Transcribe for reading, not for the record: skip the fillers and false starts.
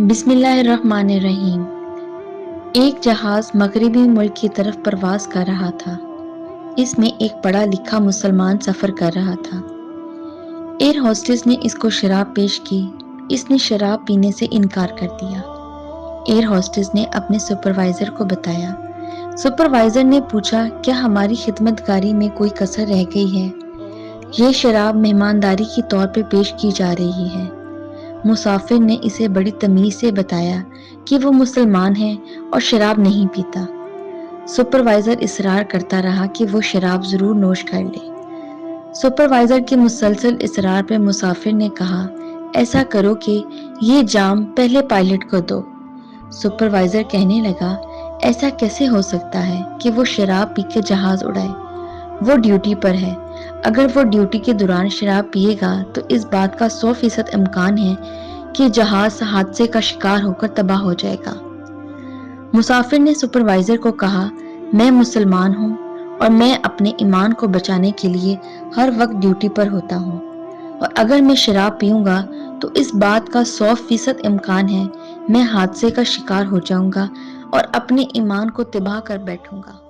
بسم اللہ الرحمن الرحیم۔ ایک جہاز مغربی ملک کی طرف پرواز کر رہا تھا۔ اس میں ایک پڑھا لکھا مسلمان سفر کر رہا تھا۔ ایئر ہوسٹس نے اس کو شراب پیش کی۔ اس نے شراب پینے سے انکار کر دیا۔ ایئر ہوسٹس نے اپنے سپروائزر کو بتایا۔ سپروائزر نے پوچھا، کیا ہماری خدمت گاری میں کوئی کسر رہ گئی ہے؟ یہ شراب مہمانداری کے طور پہ پیش کی جا رہی ہے۔ مسافر نے اسے بڑی تمیز سے بتایا کہ وہ مسلمان ہے اور شراب نہیں پیتا۔ سپروائزر اصرار کرتا رہا کہ وہ شراب ضرور نوش کر لے۔ سپروائزر کے مسلسل اصرار پر مسافر نے کہا، ایسا کرو کہ یہ جام پہلے پائلٹ کو دو۔ سپروائزر کہنے لگا، ایسا کیسے ہو سکتا ہے کہ وہ شراب پی کے جہاز اڑائے؟ وہ ڈیوٹی پر ہے۔ اگر وہ ڈیوٹی کے دوران شراب پیے گا تو اس بات کا 100% امکان ہے کہ جہاز حادثے کا شکار ہو کر تباہ ہو جائے گا۔ مسافر نے سپروائزر کو کہا، میں مسلمان ہوں اور میں اپنے ایمان کو بچانے کے لیے ہر وقت ڈیوٹی پر ہوتا ہوں، اور اگر میں شراب پیوں گا تو اس بات کا 100% امکان ہے میں حادثے کا شکار ہو جاؤں گا اور اپنے ایمان کو تباہ کر بیٹھوں گا۔